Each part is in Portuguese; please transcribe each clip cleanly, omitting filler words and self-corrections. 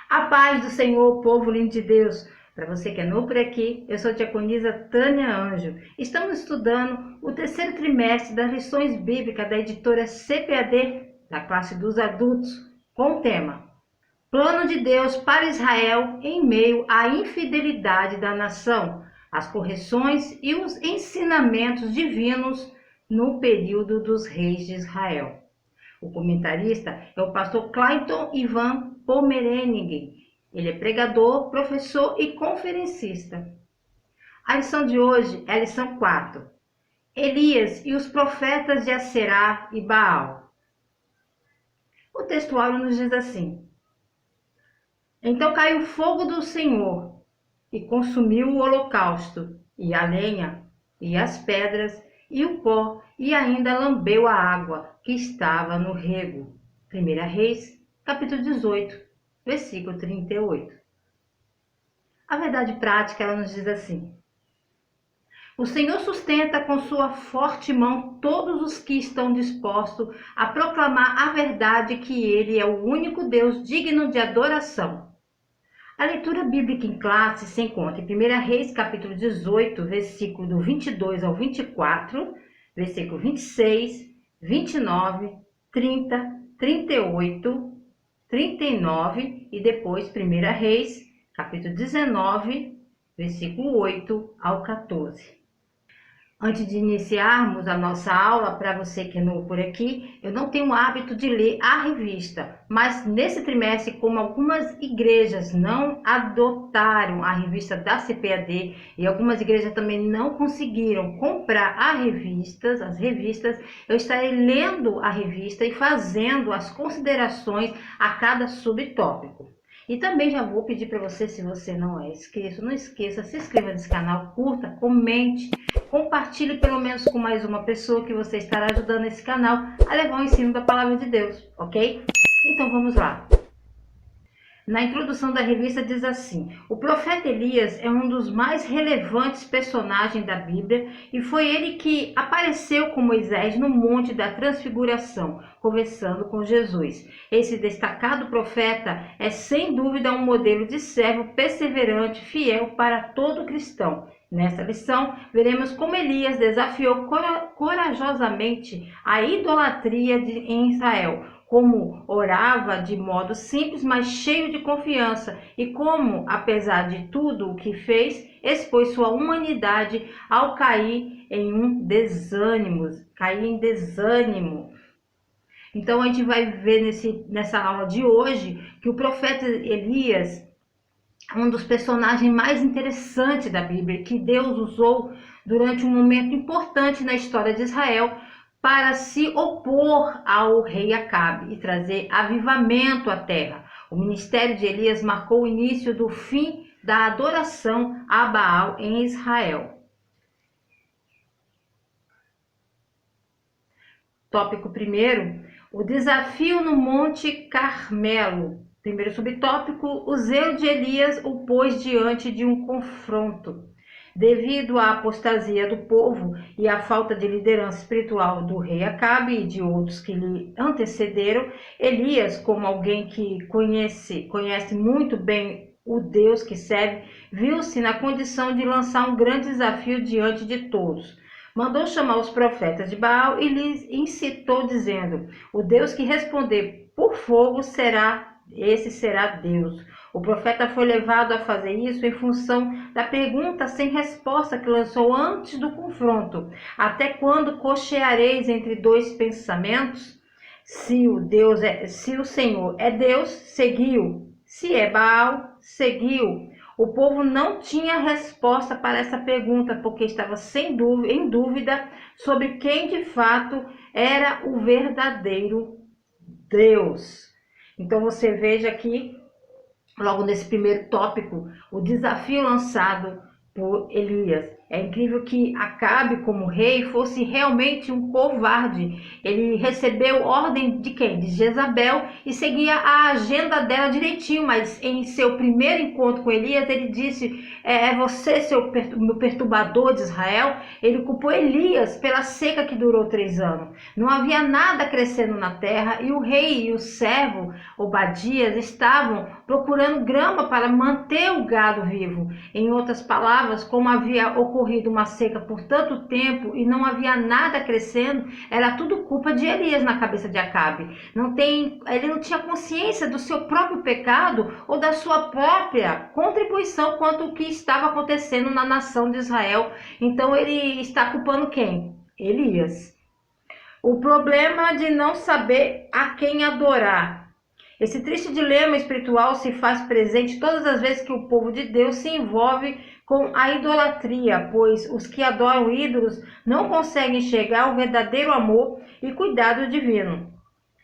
A paz do Senhor, povo lindo de Deus. Para você que é novo por aqui, eu sou a diaconisa Tânia Anjo. Estamos estudando o terceiro trimestre das lições bíblicas da editora CPAD, da classe dos adultos, com o tema Plano de Deus para Israel em meio à infidelidade da nação, as correções e os ensinamentos divinos no período dos reis de Israel. O comentarista é o pastor Clayton Ivan Pomerening. Ele é pregador, professor e conferencista. A lição de hoje é a lição 4. Elias e os profetas de Aserá e Baal. O textuário nos diz assim: Então caiu o fogo do Senhor e consumiu o holocausto, e a lenha, e as pedras, e o pó, e ainda lambeu a água que estava no rego. 1 Reis, capítulo 18, versículo 38. A verdade prática, ela nos diz assim: O Senhor sustenta com sua forte mão todos os que estão dispostos a proclamar a verdade que Ele é o único Deus digno de adoração. A leitura bíblica em classe se encontra em 1 Reis, capítulo 18, versículo do 22 ao 24, versículo 26, 29, 30, 38, 39 e depois 1 Reis, capítulo 19, versículo 8 ao 14. Antes de iniciarmos a nossa aula, para você que é novo por aqui, eu não tenho o hábito de ler a revista, mas nesse trimestre, como algumas igrejas não adotaram a revista da CPAD e algumas igrejas também não conseguiram comprar as revistas, eu estarei lendo a revista e fazendo as considerações a cada subtópico. E também já vou pedir para você, se você não é inscrito, não esqueça, se inscreva nesse canal, curta, comente, compartilhe pelo menos com mais uma pessoa que você estará ajudando esse canal a levar o ensino da palavra de Deus, ok? Então vamos lá. Na introdução da revista diz assim: o profeta Elias é um dos mais relevantes personagens da Bíblia e foi ele que apareceu com Moisés no Monte da Transfiguração, conversando com Jesus. Esse destacado profeta é sem dúvida um modelo de servo perseverante, fiel para todo cristão. Nesta lição, veremos como Elias desafiou corajosamente a idolatria em Israel, como orava de modo simples, mas cheio de confiança, e como, apesar de tudo o que fez, expôs sua humanidade ao cair em desânimo. Então a gente vai ver nessa aula de hoje que o profeta Elias é um dos personagens mais interessantes da Bíblia, que Deus usou durante um momento importante na história de Israel para se opor ao rei Acabe e trazer avivamento à terra. O ministério de Elias marcou o início do fim da adoração a Baal em Israel. Tópico 1, o desafio no Monte Carmelo. Primeiro subtópico, o zelo de Elias o pôs diante de um confronto. Devido à apostasia do povo e à falta de liderança espiritual do rei Acabe e de outros que lhe antecederam, Elias, como alguém que conhece muito bem o Deus que serve, viu-se na condição de lançar um grande desafio diante de todos. Mandou chamar os profetas de Baal e lhes incitou, dizendo: o Deus que responder por fogo será Deus. O profeta foi levado a fazer isso em função da pergunta sem resposta que lançou antes do confronto: até quando cocheareis entre dois pensamentos? Se o Senhor é Deus, seguiu. Se é Baal, seguiu. O povo não tinha resposta para essa pergunta, porque estava em dúvida sobre quem de fato era o verdadeiro Deus. Então você veja aqui, logo nesse primeiro tópico, o desafio lançado por Elias. É incrível que Acabe, como rei, fosse realmente um covarde. Ele recebeu ordem de quem? De Jezabel, e seguia a agenda dela direitinho, mas em seu primeiro encontro com Elias, ele disse: é você, meu perturbador de Israel? Ele culpou Elias pela seca que durou 3 anos. Não havia nada crescendo na terra, e o rei e o servo Obadias estavam procurando grama para manter o gado vivo. Em outras palavras, como havia ocorrido uma seca por tanto tempo e não havia nada crescendo, era tudo culpa de Elias na cabeça de Acabe. Ele não tinha consciência do seu próprio pecado ou da sua própria contribuição quanto ao que estava acontecendo na nação de Israel. Então ele está culpando quem? Elias. O problema de não saber a quem adorar. Esse triste dilema espiritual se faz presente todas as vezes que o povo de Deus se envolve com a idolatria, pois os que adoram ídolos não conseguem enxergar o verdadeiro amor e cuidado divino.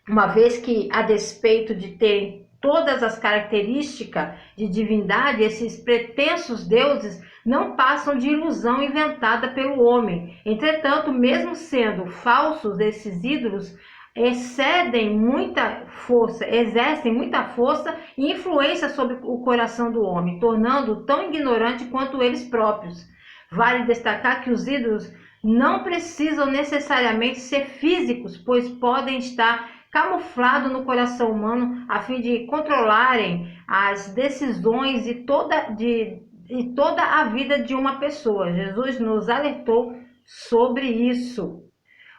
Uma vez que, a despeito de terem todas as características de divindade, esses pretensos deuses não passam de ilusão inventada pelo homem. Entretanto, mesmo sendo falsos, esses ídolos exercem muita força e influência sobre o coração do homem, tornando-o tão ignorante quanto eles próprios. Vale destacar que os ídolos não precisam necessariamente ser físicos, pois podem estar camuflados no coração humano a fim de controlarem as decisões e toda a vida de uma pessoa. Jesus nos alertou sobre isso.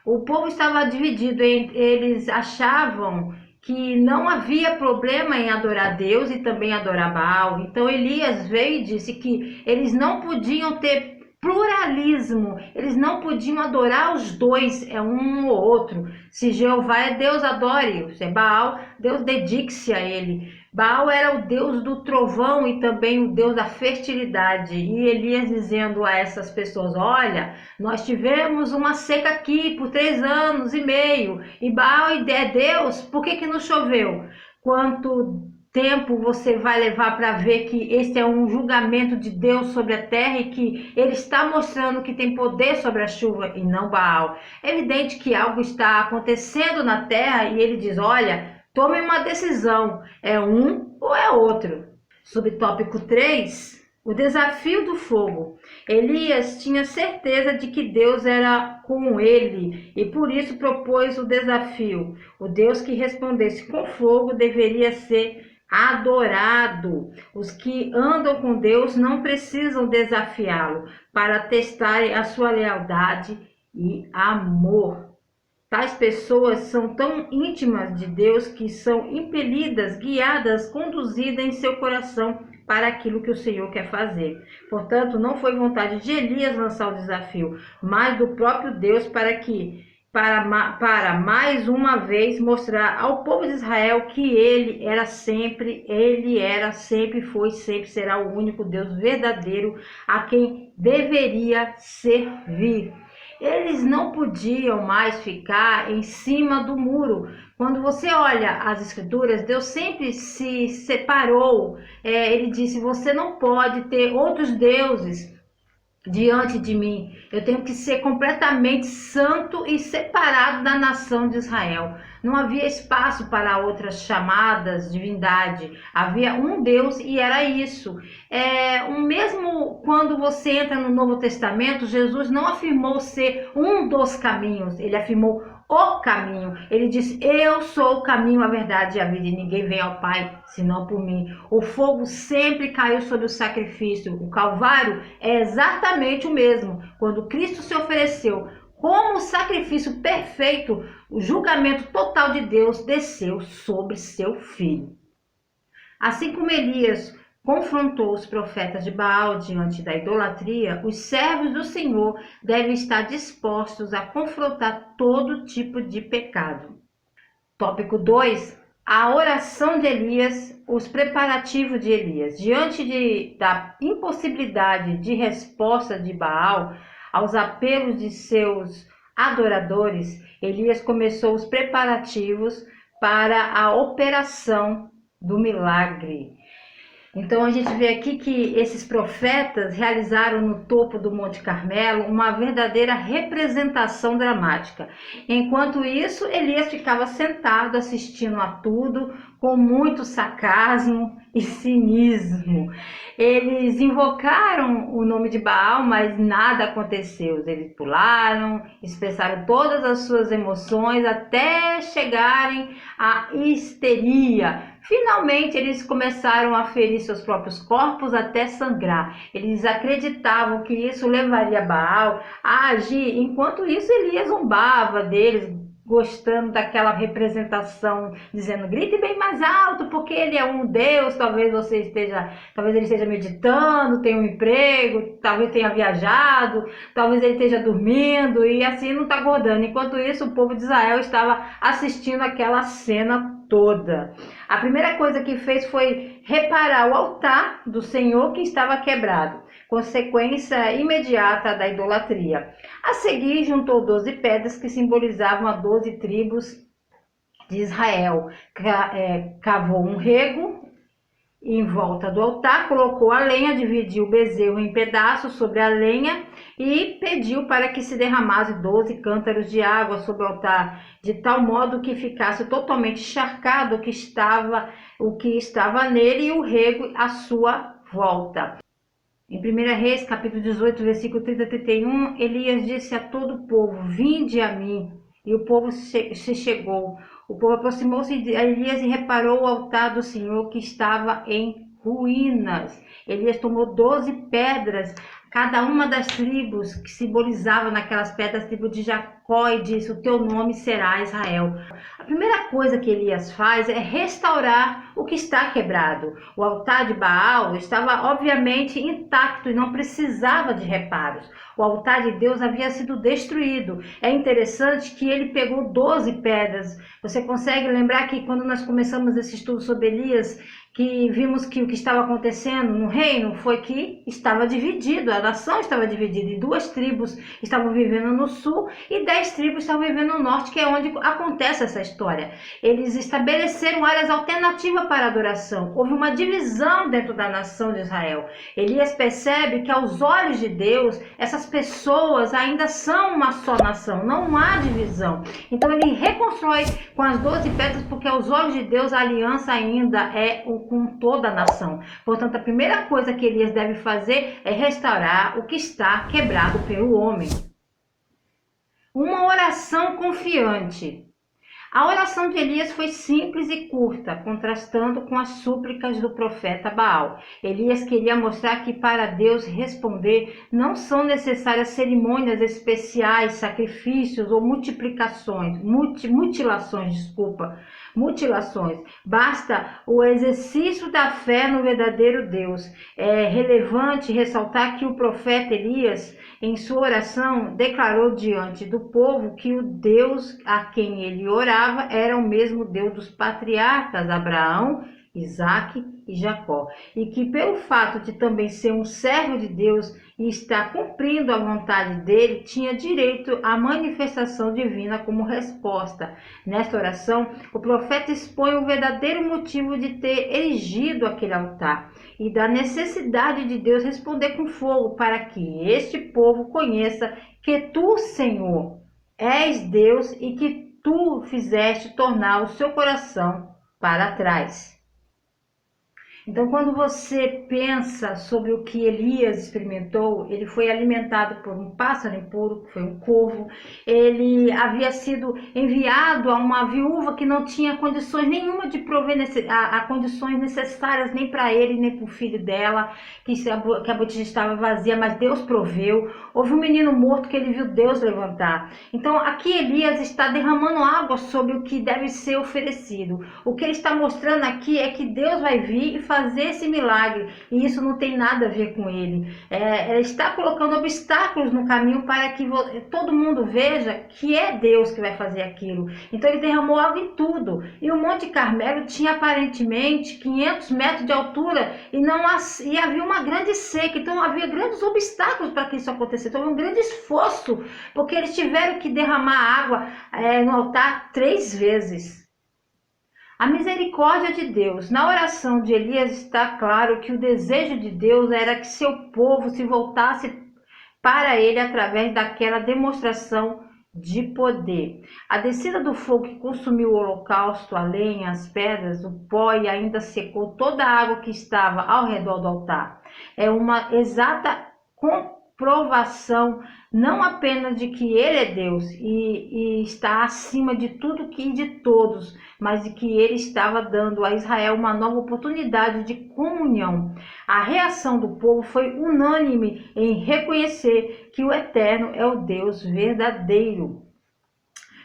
O povo estava dividido, eles achavam que não havia problema em adorar Deus e também adorar Baal. Então Elias veio e disse que eles não podiam ter pluralismo, eles não podiam adorar os dois, um ou outro. Se Jeová é Deus, adore-o. Se é Baal, Deus dedique-se a ele. Baal era o deus do trovão e também o deus da fertilidade. E Elias dizendo a essas pessoas: olha, nós tivemos uma seca aqui por 3 anos e meio, e Baal é Deus, por que não choveu? Quanto tempo você vai levar para ver que este é um julgamento de Deus sobre a terra e que ele está mostrando que tem poder sobre a chuva e não Baal? É evidente que algo está acontecendo na terra e ele diz: olha, tome uma decisão, é um ou é outro. Subtópico 3, o desafio do fogo. Elias tinha certeza de que Deus era com ele e por isso propôs o desafio. O Deus que respondesse com fogo deveria ser adorado. Os que andam com Deus não precisam desafiá-lo para testarem a sua lealdade e amor. Tais pessoas são tão íntimas de Deus que são impelidas, guiadas, conduzidas em seu coração para aquilo que o Senhor quer fazer. Portanto, não foi vontade de Elias lançar o desafio, mas do próprio Deus para mais uma vez mostrar ao povo de Israel que ele era sempre, foi, sempre será o único Deus verdadeiro a quem deveria servir. Eles não podiam mais ficar em cima do muro. Quando você olha as escrituras, Deus sempre se separou. Ele disse: você não pode ter outros deuses diante de mim. Eu tenho que ser completamente santo e separado da nação de Israel. Não havia espaço para outras chamadas divindade. Havia um Deus e era isso. Mesmo quando você entra no Novo Testamento, Jesus não afirmou ser um dos caminhos. Ele afirmou o caminho. Ele diz: eu sou o caminho, a verdade e a vida, e ninguém vem ao Pai senão por mim. O fogo sempre caiu sobre o sacrifício. O Calvário é exatamente o mesmo. Quando Cristo se ofereceu como sacrifício perfeito, o julgamento total de Deus desceu sobre seu filho. Assim como Elias confrontou os profetas de Baal diante da idolatria, os servos do Senhor devem estar dispostos a confrontar todo tipo de pecado. Tópico 2. A oração de Elias, os preparativos de Elias. Diante da impossibilidade de resposta de Baal aos apelos de seus adoradores, Elias começou os preparativos para a operação do milagre. Então a gente vê aqui que esses profetas realizaram no topo do Monte Carmelo uma verdadeira representação dramática. Enquanto isso, Elias ficava sentado assistindo a tudo com muito sarcasmo e cinismo. Eles invocaram o nome de Baal, mas nada aconteceu. Eles pularam, expressaram todas as suas emoções até chegarem à histeria. Finalmente, eles começaram a ferir seus próprios corpos até sangrar. Eles acreditavam que isso levaria Baal a agir. Enquanto isso, Elias zombava deles, gostando daquela representação, dizendo: grite bem mais alto, porque ele é um Deus. Talvez ele esteja meditando, tenha um emprego, talvez tenha viajado, talvez ele esteja dormindo, e assim não está acordando. Enquanto isso, o povo de Israel estava assistindo aquela cena toda. A primeira coisa que fez foi reparar o altar do Senhor que estava quebrado, consequência imediata da idolatria. A seguir, juntou 12 pedras que simbolizavam as 12 tribos de Israel. Cavou um rego em volta do altar, colocou a lenha, dividiu o bezerro em pedaços sobre a lenha e pediu para que se derramasse 12 cântaros de água sobre o altar, de tal modo que ficasse totalmente encharcado o que estava nele e o rego à sua volta. Em 1 Reis, capítulo 18, versículo 30 a 31, Elias disse a todo o povo: vinde a mim. E o povo se chegou. O povo aproximou-se de Elias e reparou o altar do Senhor que estava em ruínas. Elias tomou 12 pedras, cada uma das tribos que simbolizavam naquelas pedras a tribo de Jacó, e disse: o teu nome será Israel. A primeira coisa que Elias faz é restaurar o que está quebrado. O altar de Baal estava obviamente intacto e não precisava de reparos. O altar de Deus havia sido destruído. É interessante que ele pegou 12 pedras. Você consegue lembrar que quando nós começamos esse estudo sobre Elias, que vimos que o que estava acontecendo no reino foi que estava dividido, a nação estava dividida, e 2 tribos estavam vivendo no sul e 10 tribos estavam vivendo no norte, que é onde acontece essa história. Eles estabeleceram áreas alternativas para adoração. Houve uma divisão dentro da nação de Israel. Elias percebe que aos olhos de Deus, essas pessoas ainda são uma só nação, não há divisão. Então ele reconstrói com as 12 pedras, porque aos olhos de Deus a aliança ainda é com toda a nação. Portanto, a primeira coisa que Elias deve fazer é restaurar o que está quebrado pelo homem. Uma oração confiante. A oração de Elias foi simples e curta, contrastando com as súplicas do profeta Baal. Elias queria mostrar que para Deus responder não são necessárias cerimônias especiais, sacrifícios ou mutilações. Basta o exercício da fé no verdadeiro Deus. É relevante ressaltar que o profeta Elias, em sua oração, declarou diante do povo que o Deus a quem ele orava era o mesmo Deus dos patriarcas Abraão, Isaque e Jacó, e que pelo fato de também ser um servo de Deus e estar cumprindo a vontade dele, tinha direito à manifestação divina como resposta. Nesta oração, o profeta expõe o verdadeiro motivo de ter erigido aquele altar e da necessidade de Deus responder com fogo para que este povo conheça que tu, Senhor, és Deus e que tu fizeste tornar o seu coração para trás. Então, quando você pensa sobre o que Elias experimentou, ele foi alimentado por um pássaro impuro, que foi um corvo. Ele havia sido enviado a uma viúva que não tinha condições nenhuma de prover condições necessárias nem para ele, nem para o filho dela, que a botija estava vazia, mas Deus proveu. Houve um menino morto que ele viu Deus levantar. Então, aqui Elias está derramando água sobre o que deve ser oferecido. O que ele está mostrando aqui é que Deus vai vir e fazer esse milagre, e isso não tem nada a ver com ele. Ele está colocando obstáculos no caminho para que todo mundo veja que é Deus que vai fazer aquilo. Então ele derramou água em tudo, e o Monte Carmelo tinha aparentemente 500 metros de altura e havia uma grande seca, então havia grandes obstáculos para que isso acontecesse. Então foi um grande esforço, porque eles tiveram que derramar água no altar 3 vezes. A misericórdia de Deus. Na oração de Elias está claro que o desejo de Deus era que seu povo se voltasse para ele através daquela demonstração de poder. A descida do fogo que consumiu o holocausto, a lenha, as pedras, o pó e ainda secou toda a água que estava ao redor do altar. É uma exata comprovação não apenas de que ele é Deus e está acima de tudo e de todos, mas de que ele estava dando a Israel uma nova oportunidade de comunhão. A reação do povo foi unânime em reconhecer que o Eterno é o Deus verdadeiro.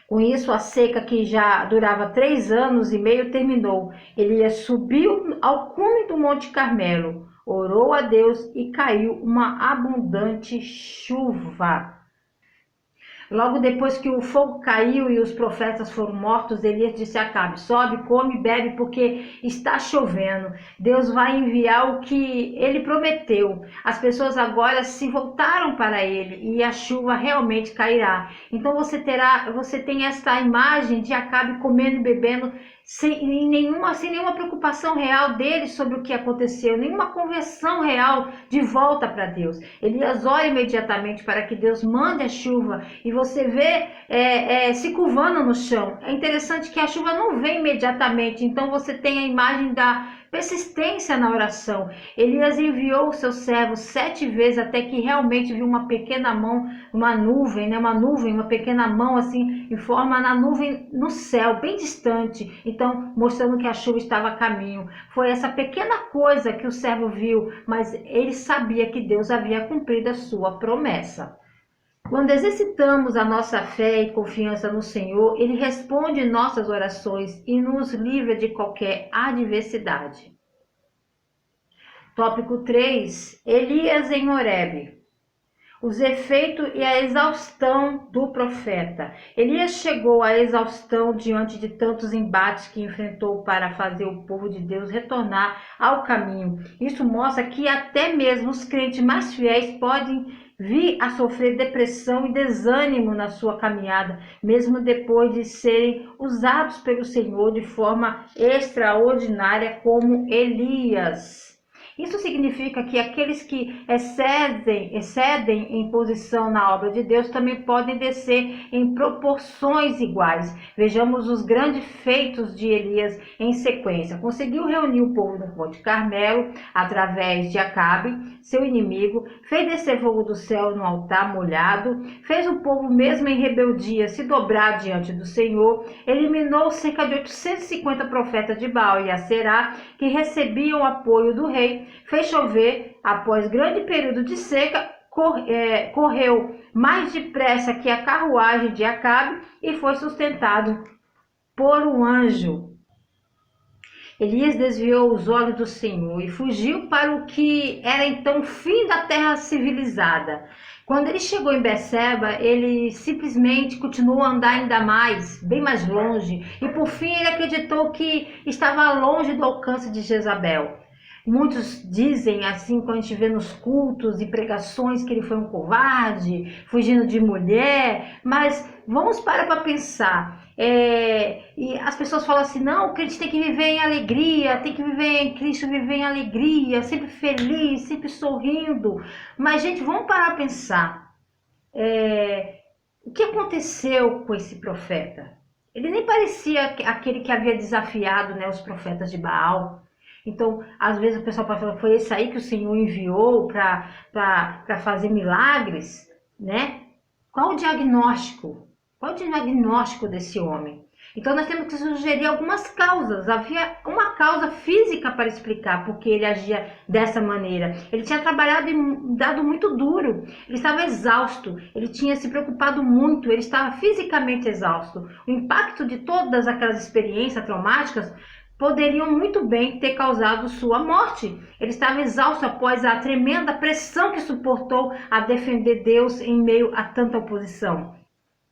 Com isso, a seca, que já durava 3 anos e meio, terminou. Elias subiu ao cume do Monte Carmelo, orou a Deus e caiu uma abundante chuva. Logo depois que o fogo caiu e os profetas foram mortos, Elias disse a Acabe: sobe, come e bebe, porque está chovendo. Deus vai enviar o que ele prometeu. As pessoas agora se voltaram para ele e a chuva realmente cairá. Então você tem esta imagem de Acabe comendo e bebendo sem nenhuma preocupação real dele sobre o que aconteceu, nenhuma conversão real de volta para Deus. Elias ora imediatamente para que Deus mande a chuva e você vê se curvando no chão. É interessante que a chuva não vem imediatamente, então você tem a imagem da persistência na oração. Elias enviou o seu servo 7 vezes até que realmente viu uma pequena mão, uma pequena mão assim, em forma na nuvem no céu, bem distante, então mostrando que a chuva estava a caminho. Foi essa pequena coisa que o servo viu, mas ele sabia que Deus havia cumprido a sua promessa. Quando exercitamos a nossa fé e confiança no Senhor, Ele responde nossas orações e nos livra de qualquer adversidade. Tópico 3. Elias em Horebe. Os efeitos e a exaustão do profeta. Elias chegou à exaustão diante de tantos embates que enfrentou para fazer o povo de Deus retornar ao caminho. Isso mostra que até mesmo os crentes mais fiéis podem vir a sofrer depressão e desânimo na sua caminhada, mesmo depois de serem usados pelo Senhor de forma extraordinária como Elias. Isso significa que aqueles que excedem em posição na obra de Deus também podem descer em proporções iguais. Vejamos os grandes feitos de Elias em sequência. Conseguiu reunir o povo no Monte Carmelo através de Acabe, seu inimigo, fez descer fogo do céu no altar molhado, fez o povo mesmo em rebeldia se dobrar diante do Senhor, eliminou cerca de 850 profetas de Baal e Aserá que recebiam apoio do rei, fez chover após grande período de seca, correu mais depressa que a carruagem de Acabe e foi sustentado por um anjo. Elias desviou os olhos do Senhor e fugiu para o que era então o fim da terra civilizada. Quando ele chegou em Berseba, ele simplesmente continuou a andar ainda mais, bem mais longe, e por fim ele acreditou que estava longe do alcance de Jezabel. Muitos dizem, assim, quando a gente vê nos cultos e pregações, que ele foi um covarde, fugindo de mulher, mas vamos parar para pensar. E as pessoas falam assim, não, o crente tem que viver em alegria, tem que viver em Cristo, viver em alegria, sempre feliz, sempre sorrindo. Mas, gente, vamos parar para pensar. O que aconteceu com esse profeta? Ele nem parecia aquele que havia desafiado, né, os profetas de Baal. Então, às vezes o pessoal pode falar, foi esse aí que o Senhor enviou para fazer milagres, né? Qual o diagnóstico? Qual o diagnóstico desse homem? Então, nós temos que sugerir algumas causas. Havia uma causa física para explicar porque ele agia dessa maneira. Ele tinha trabalhado e dado muito duro. Ele estava exausto. Ele tinha se preocupado muito. Ele estava fisicamente exausto. O impacto de todas aquelas experiências traumáticas poderiam muito bem ter causado sua morte. Ele estava exausto após a tremenda pressão que suportou a defender Deus em meio a tanta oposição.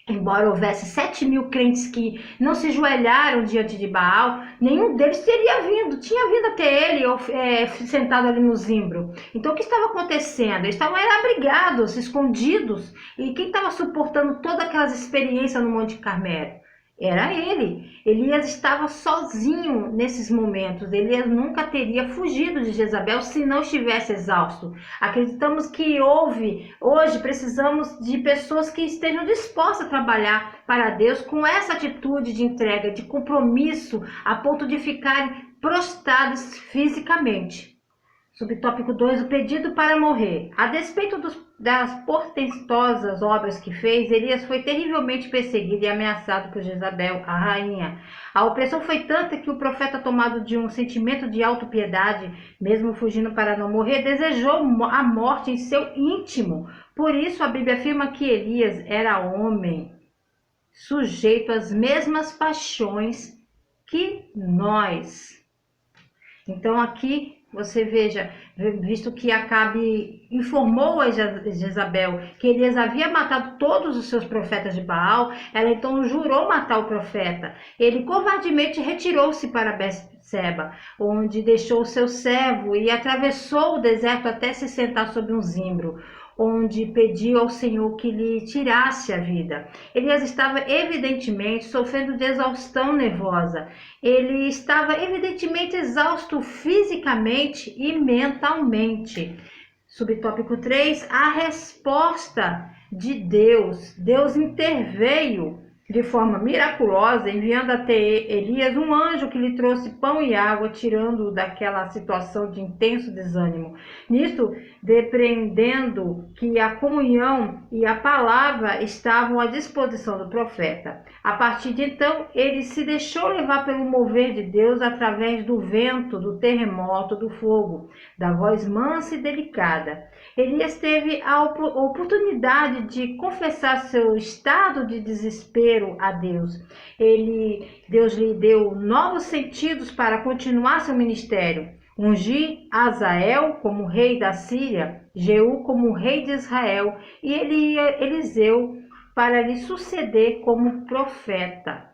Embora houvesse 7.000 crentes que não se joelharam diante de Baal, nenhum deles tinha vindo até ele, sentado ali no zimbro. Então o que estava acontecendo? Eles estavam abrigados, escondidos, e quem estava suportando todas aquelas experiências no Monte Carmelo? Era ele. Elias estava sozinho nesses momentos. Elias nunca teria fugido de Jezabel se não estivesse exausto. Acreditamos que hoje precisamos de pessoas que estejam dispostas a trabalhar para Deus com essa atitude de entrega, de compromisso, a ponto de ficarem prostrados fisicamente. Subtópico 2, o pedido para morrer. A despeito das portentosas obras que fez, Elias foi terrivelmente perseguido e ameaçado por Jezabel, a rainha. A opressão foi tanta que o profeta, tomado de um sentimento de autopiedade, mesmo fugindo para não morrer, desejou a morte em seu íntimo. Por isso a Bíblia afirma que Elias era homem, sujeito às mesmas paixões que nós. Então aqui você veja, visto que Acabe informou a Jezabel que Elias havia matado todos os seus profetas de Baal, ela então jurou matar o profeta. Ele covardemente retirou-se para Betseba, onde deixou seu servo e atravessou o deserto até se sentar sob um zimbro, onde pediu ao Senhor que lhe tirasse a vida. Elias estava evidentemente sofrendo de exaustão nervosa. Ele estava evidentemente exausto fisicamente e mentalmente. Subtópico 3, a resposta de Deus. Deus interveio de forma miraculosa, enviando até Elias um anjo que lhe trouxe pão e água, tirando-o daquela situação de intenso desânimo. Nisto, depreendendo que a comunhão e a palavra estavam à disposição do profeta. A partir de então, ele se deixou levar pelo mover de Deus através do vento, do terremoto, do fogo, da voz mansa e delicada. Elias teve a oportunidade de confessar seu estado de desespero a Deus. Deus lhe deu novos sentidos para continuar seu ministério. Ungir Azael como rei da Síria, Jeú como rei de Israel e Eliseu para lhe suceder como profeta.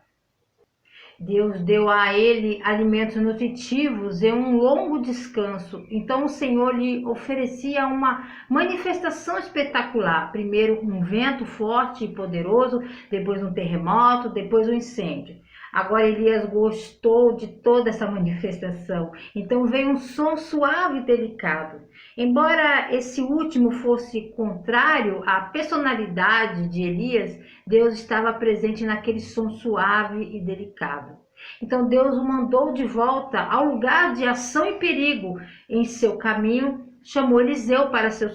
Deus deu a ele alimentos nutritivos e um longo descanso. Então o Senhor lhe oferecia uma manifestação espetacular. Primeiro um vento forte e poderoso, depois um terremoto, depois um incêndio. Agora Elias gostou de toda essa manifestação. Então veio um som suave e delicado. Embora esse último fosse contrário à personalidade de Elias, Deus estava presente naquele som suave e delicado. Então Deus o mandou de volta ao lugar de ação e perigo. Em seu caminho, chamou Eliseu para seu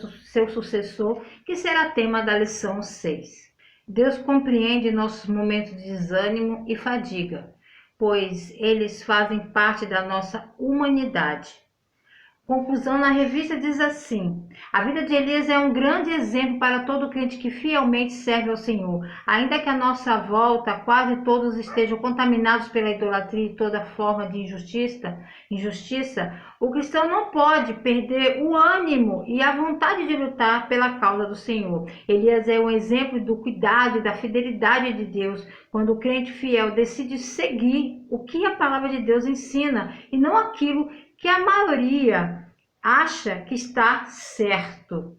sucessor, que será tema da lição 6. Deus compreende nossos momentos de desânimo e fadiga, pois eles fazem parte da nossa humanidade. Conclusão na revista diz assim: a vida de Elias é um grande exemplo para todo crente que fielmente serve ao Senhor. Ainda que à nossa volta quase todos estejam contaminados pela idolatria e toda forma de injustiça, o cristão não pode perder o ânimo e a vontade de lutar pela causa do Senhor. Elias é um exemplo do cuidado e da fidelidade de Deus, quando o crente fiel decide seguir o que a palavra de Deus ensina e não aquilo que a maioria acha que está certo.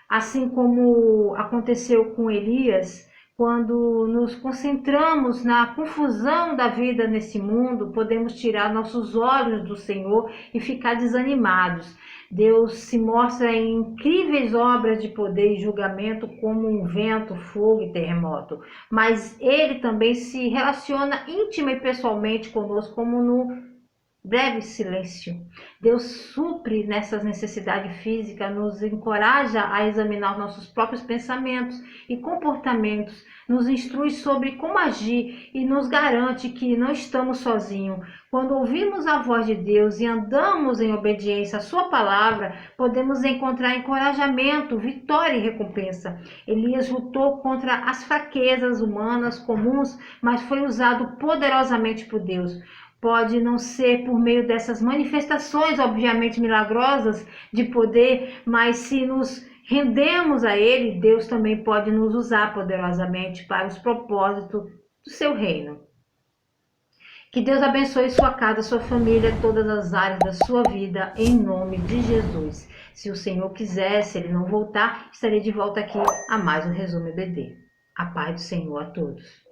Assim como aconteceu com Elias, quando nos concentramos na confusão da vida nesse mundo, podemos tirar nossos olhos do Senhor e ficar desanimados. Deus se mostra em incríveis obras de poder e julgamento, como um vento, fogo e terremoto. Mas Ele também se relaciona íntima e pessoalmente conosco, como no breve silêncio. Deus supre nessas necessidades físicas, nos encoraja a examinar nossos próprios pensamentos e comportamentos, nos instrui sobre como agir e nos garante que não estamos sozinhos. Quando ouvimos a voz de Deus e andamos em obediência à sua palavra, podemos encontrar encorajamento, vitória e recompensa. Elias lutou contra as fraquezas humanas comuns, mas foi usado poderosamente por Deus. Pode não ser por meio dessas manifestações, obviamente milagrosas, de poder, mas se nos rendemos a Ele, Deus também pode nos usar poderosamente para os propósitos do seu reino. Que Deus abençoe sua casa, sua família, todas as áreas da sua vida, em nome de Jesus. Se o Senhor quiser, se Ele não voltar, estarei de volta aqui a mais um Resumo EBD. A paz do Senhor a todos.